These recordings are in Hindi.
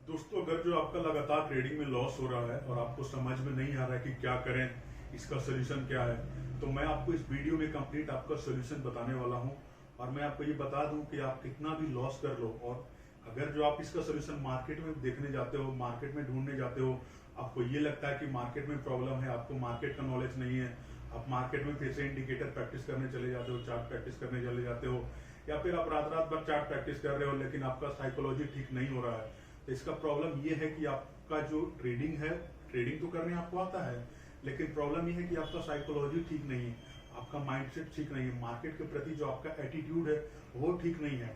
दोस्तों, अगर जो आपका लगातार ट्रेडिंग में लॉस हो रहा है और आपको समझ में नहीं आ रहा है कि क्या करें, इसका सोल्यूशन क्या है, तो मैं आपको इस वीडियो में कंप्लीट आपका सोल्यूशन बताने वाला हूं। और मैं आपको ये बता दूं कि आप कितना भी लॉस कर लो, और अगर जो आप इसका सोल्यूशन मार्केट में देखने जाते हो, मार्केट में ढूंढने जाते हो, आपको ये लगता है कि मार्केट में प्रॉब्लम है, आपको मार्केट का नॉलेज नहीं है, आप मार्केट में फिर से इंडिकेटर प्रैक्टिस करने चले जाते हो, चार्ट प्रैक्टिस करने चले जाते हो, या फिर आप रात रात भर चार्ट प्रैक्टिस कर रहे हो लेकिन आपका साइकोलॉजी ठीक नहीं हो रहा है। तो इसका प्रॉब्लम ये है कि आपका जो ट्रेडिंग है, ट्रेडिंग तो करने आपको आता है, लेकिन प्रॉब्लम ये है कि आपका साइकोलॉजी ठीक नहीं है, आपका माइंडसेट ठीक नहीं है, मार्केट के प्रति जो आपका एटीट्यूड है वो ठीक नहीं है।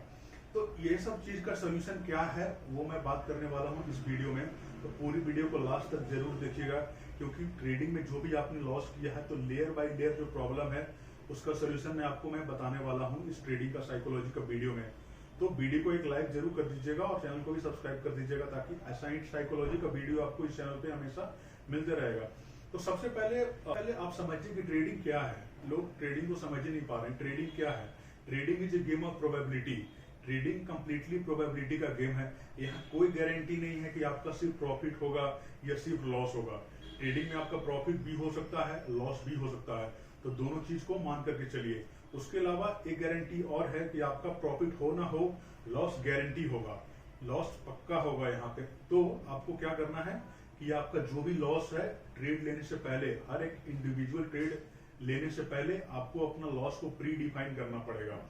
तो ये सब चीज का सोल्यूशन क्या है वो मैं बात करने वाला हूँ इस वीडियो में। तो पूरी वीडियो को लास्ट तक जरूर देखिएगा, क्योंकि ट्रेडिंग में जो भी आपने लॉस किया है तो लेयर बाय लेयर जो प्रॉब्लम है उसका सोल्यूशन मैं बताने वाला हूँ इस ट्रेडिंग का साइकोलॉजी का वीडियो में। तो वीडियो को एक लाइक जरूर कर दीजिएगा और चैनल को भी सब्सक्राइब कर दीजिएगा, ताकि ऐसा ही साइकोलॉजी का वीडियो आपको इस चैनल पे हमेशा मिलते रहेगा। तो सबसे पहले आप समझिए कि ट्रेडिंग क्या है। लोग ट्रेडिंग को समझ ही नहीं पा रहे हैं। ट्रेडिंग क्या है? Trading is a game of probability. Trading completely probability का गेम है। यहाँ कोई गारंटी नहीं है कि आपका सिर्फ प्रॉफिट होगा या सिर्फ लॉस होगा। ट्रेडिंग में आपका प्रॉफिट भी हो सकता है, लॉस भी हो सकता है, तो दोनों चीज को मान करके चलिए। उसके अलावा एक गारंटी और है कि आपका प्रॉफिट हो ना हो, लॉस गारंटी होगा, लॉस पक्का होगा यहाँ पे। तो आपको क्या करना है कि आपका जो भी लॉस है, ट्रेड लेने से पहले, हर एक इंडिविजुअल ट्रेड लेने से पहले आपको अपना लॉस को प्री डिफाइन करना पड़ेगा।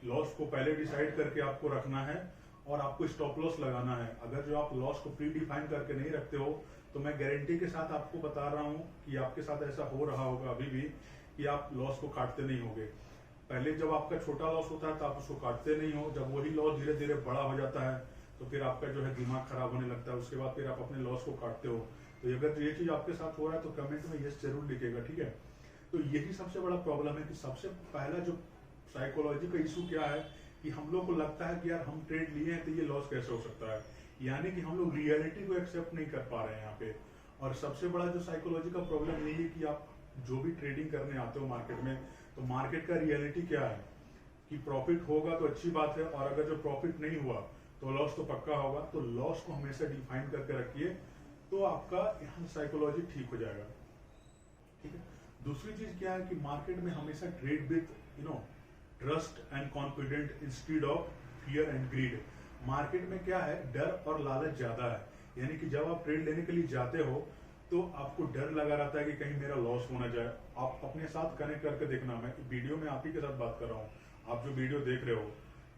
लॉस को पहले डिसाइड करके आपको रखना है और आपको स्टॉप लॉस लगाना है। अगर जो आप लॉस को प्री डिफाइन करके नहीं रखते हो तो मैं गारंटी के साथ आपको बता रहा हूं कि आपके साथ ऐसा हो रहा होगा अभी भी कि आप लॉस को काटते नहीं होगे। पहले जब आपका छोटा लॉस होता है तो आप उसको काटते नहीं हो, जब वही लॉस धीरे धीरे बड़ा हो जाता है तो फिर आपका जो है दिमाग खराब होने लगता है, उसके बाद फिर आप अपने लॉस को काटते हो। तो अगर ये चीज आपके साथ हो रहा है तो कमेंट में यस जरूर लिखिएगा, ठीक है। तो यही सबसे बड़ा प्रॉब्लम है कि सबसे पहला जो साइकोलॉजी का इशू क्या है कि हम लोग को लगता है कि यार हम ट्रेड लिए हैं तो ये लॉस कैसे हो सकता है, यानी कि हम लोग रियलिटी को एक्सेप्ट नहीं कर पा रहे हैं यहाँ पे। और सबसे बड़ा जो साइकोलॉजी का प्रॉब्लम यही है कि आप जो भी ट्रेडिंग करने आते हो मार्केट में, तो मार्केट का रियलिटी क्या है कि प्रॉफिट होगा तो अच्छी बात है, और अगर जो प्रॉफिट नहीं हुआ तो लॉस तो पक्का होगा। तो लॉस को हमेशा डिफाइन करके रखिए, तो आपका यहाँ साइकोलॉजी ठीक हो जाएगा, ठीक है। दूसरी चीज क्या है कि मार्केट में हमेशा trade with trust and confident instead of fear and greed. Market में क्या है, डर और लालच ज्यादा है, यानी कि जब आप ट्रेड लेने के लिए जाते हो तो आपको डर लगा रहता है कि कहीं मेरा लॉस हो ना जाए। आप अपने साथ कनेक्ट करके देखना, मैं वीडियो में आप ही के साथ बात कर रहा हूँ, आप जो वीडियो देख रहे हो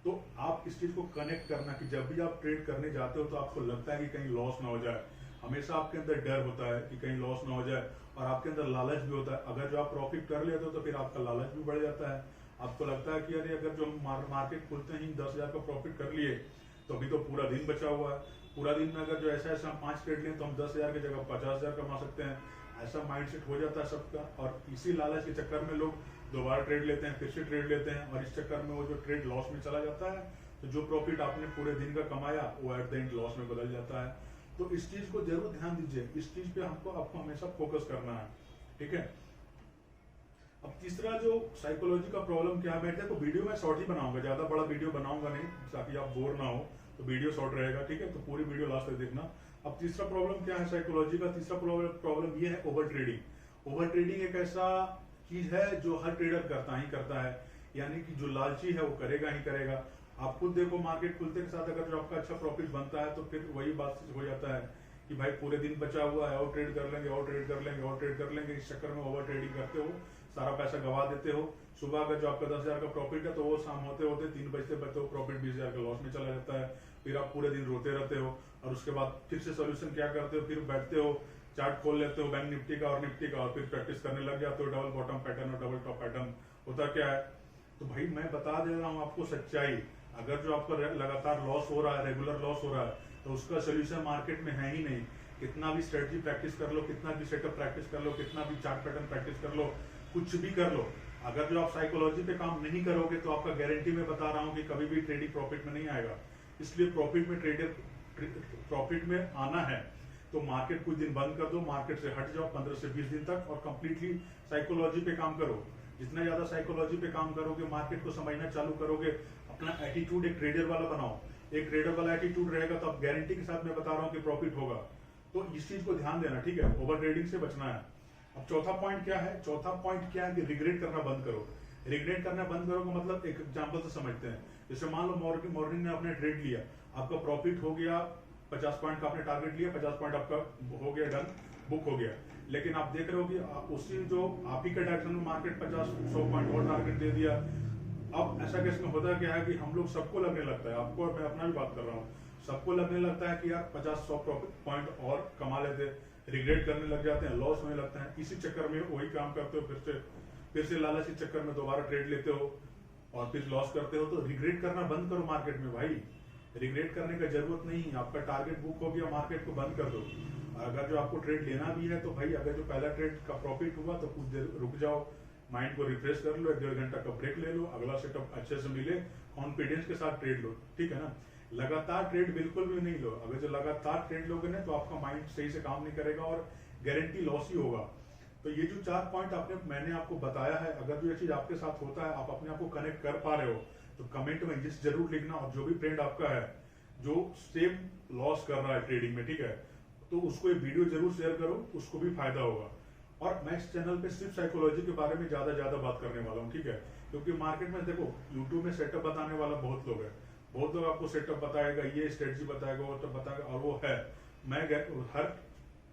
तो आप इस चीज को कनेक्ट करना कि जब भी आप ट्रेड करने जाते हो तो आपको लगता है कि कहीं लॉस ना हो जाए। हमेशा आपके अंदर डर होता है कि कहीं लॉस ना हो जाए, और आपके अंदर लालच भी होता है। अगर जो आप प्रॉफिट कर लेते हो तो फिर आपका लालच भी बढ़ जाता है। आपको लगता है कि अरे अगर जो मार्केट खुलते ही 10,000 का प्रॉफिट कर लिए तो अभी तो पूरा दिन बचा हुआ है, पूरा दिन में अगर जो ऐसा हम 5 ट्रेड लें तो हम 10,000 की जगह 50,000 कमा सकते हैं। ऐसा माइंडसेट हो जाता है सबका, और इसी लालच के चक्कर में लोग दोबारा ट्रेड लेते हैं, फिर से ट्रेड लेते हैं, और इस चक्कर में वो जो ट्रेड लॉस में चला जाता है, तो जो प्रॉफिट आपने पूरे दिन का कमाया वो एट द एंड लॉस में बदल जाता है। तो इस चीज को जरूर ध्यान दीजिए, इस चीज पे आपको हमेशा फोकस करना है, ठीक है। अब तीसरा जो साइकोलॉजी का प्रॉब्लम क्या है, मैं देखो वीडियो में शॉर्ट ही बनाऊंगा, ज्यादा बड़ा वीडियो बनाऊंगा नहीं ताकि आप बोर ना हो, तो वीडियो शॉर्ट रहेगा, ठीक है। तो पूरी वीडियो लास्ट तक देखना। अब तीसरा प्रॉब्लम क्या है साइकोलॉजी का? तीसरा प्रॉब्लम ये है ओवर ट्रेडिंग। ओवर ट्रेडिंग एक ऐसा चीज है जो हर ट्रेडर करता है, यानी कि जो लालची है वो करेगा ही करेगा। आप खुद देखो, मार्केट खुलते के साथ अगर जो आपका अच्छा प्रॉफिट बनता है तो फिर वही बात हो जाता है कि भाई पूरे दिन बचा हुआ है, और ट्रेड कर लेंगे, और ट्रेड कर लेंगे, और ट्रेड कर लेंगे। इस चक्कर में ओवर ट्रेडिंग करते हो, सारा पैसा गवा देते हो। सुबह अगर जो आपका 10,000 का प्रॉफिट है तो वो शाम होते होते 3 बजते बजते हो प्रॉफिट 20,000 का लॉस में चला जाता है। फिर आप पूरे दिन रोते रहते हो, और उसके बाद फिर से सोल्यूशन क्या करते हो, फिर बैठते हो, चार्ट खोल लेते हो बैंक निफ्टी का और निफ्टी का, और फिर प्रैक्टिस करने लग जाते हो डबल बॉटम पैटर्न और डबल टॉप पैटर्न। होता क्या है, तो भाई मैं बता दे रहा हूँ आपको सच्चाई। अगर जो आपका लगातार लॉस हो रहा है, रेगुलर लॉस हो रहा है, तो उसका सोल्यूशन मार्केट में है ही नहीं। कितना भी स्ट्रेटजी प्रैक्टिस कर लो, कितना भी सेटअप प्रैक्टिस कर लो, कितना भी चार्ट पैटर्न प्रैक्टिस कर लो, कुछ भी कर लो, अगर जो आप साइकोलॉजी पे काम नहीं करोगे तो आपका गारंटी में बता रहा हूं कि कभी भी ट्रेडिंग प्रॉफिट में नहीं आएगा। इसलिए प्रॉफिट में आना है तो मार्केट कुछ दिन बंद कर दो, मार्केट से हट जाओ 15 से 20 दिन तक, और कंप्लीटली साइकोलॉजी पे काम करो। जितना ज्यादा साइकोलॉजी पे काम करोगे, मार्केट को समझना चालू करोगे, अपना एटीट्यूड एक ट्रेडर वाला बनाओ। एक ट्रेडर वाला एटीट्यूड रहेगा तो आप गारंटी के साथ मैं बता रहा हूँ कि प्रॉफिट होगा। तो इस चीज को ध्यान देना, ठीक है, ओवर ट्रेडिंग से बचना है। अब चौथा पॉइंट क्या है? चौथा पॉइंट क्या है कि रिग्रेट करना बंद करो। रिग्रेट करना बंद करो का मतलब एक एग्जांपल से समझते हैं। जैसे मान लो मॉर्निंग में आपने ट्रेड लिया, आपका प्रॉफिट हो गया 50 पॉइंट का, आपने टारगेट लिया 50 पॉइंट आपका हो गया, डन, बुक हो गया। लेकिन आप देख रहे हो कि उसी जो आप ही के डायरेक्शन में मार्केट 50-100 पॉइंट और टारगेट दे दिया। अब ऐसा केस में होता क्या है कि हम लोग सबको लगने लगता है, आपको और मैं अपना भी बात कर रहा हूँ, सबको लगने लगता है कि यार 50-100 पॉइंट और कमा लेते, रिग्रेट करने लग जाते हैं, लॉस होने लगता है। इसी चक्कर में वही काम करते हो, फिर से लालच के चक्कर में दोबारा ट्रेड लेते हो और फिर लॉस करते हो। तो रिग्रेट करना बंद करो मार्केट में भाई, रिग्रेट करने का जरूरत नहीं है। आपका टारगेट बुक हो गया, मार्केट को बंद कर दो। अगर जो आपको ट्रेड लेना भी है तो भाई अगर जो पहला ट्रेड का प्रॉफिट हुआ तो कुछ देर रुक जाओ, माइंड को रिफ्रेश कर लो, 1-1.5 घंटा का ब्रेक ले लो, अगला सेटअप अच्छे से मिले, कॉन्फिडेंस के साथ ट्रेड लो, ठीक है ना। लगातार ट्रेड बिल्कुल भी नहीं लो। अगर जो लगातार ट्रेड लोगे ना तो आपका माइंड सही से काम नहीं करेगा और गारंटी लॉस ही होगा। तो ये जो 4 पॉइंट मैंने आपको बताया है, अगर जो ये चीज आपके साथ होता है, आप अपने आप को कनेक्ट कर पा रहे हो तो कमेंट में यस जरूर लिखना। और जो भी फ्रेंड आपका है जो सेम लॉस कर रहा है ट्रेडिंग में, ठीक है, तो उसको ये वीडियो जरूर शेयर करो, उसको भी फायदा होगा। और मैं इस चैनल पे सिर्फ साइकोलॉजी के बारे में ज्यादा बात करने वाला हूँ, ठीक है, क्योंकि मार्केट में देखो यूट्यूब में सेटअप बताने वाला बहुत लोग है, बहुत लोग आपको सेटअप बताएगा, ये स्ट्रेटजी बताएगा, वो तब बताएगा, और वो है। मैं हर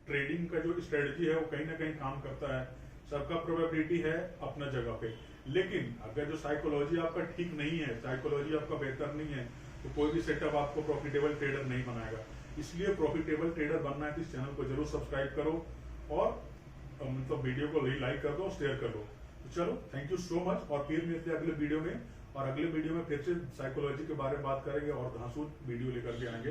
ट्रेडिंग का जो स्ट्रेटजी है वो कहीं ना कहीं काम करता है, सबका प्रोबेबिलिटी है अपना जगह पे। लेकिन अगर जो साइकोलॉजी आपका ठीक नहीं है, साइकोलॉजी आपका बेहतर नहीं है, तो कोई भी सेटअप आपको प्रॉफिटेबल ट्रेडर नहीं बनाएगा। इसलिए प्रॉफिटेबल ट्रेडर बनना है तो इस चैनल को जरूर सब्सक्राइब करो और मतलब वीडियो को लाइक कर दो, शेयर कर दो। तो चलो, थैंक यू सो मच, और फिर मिलते हैं अगले वीडियो में। और अगले वीडियो में फिर से साइकोलॉजी के बारे में बात करेंगे और धांसू वीडियो लेकर के आएंगे।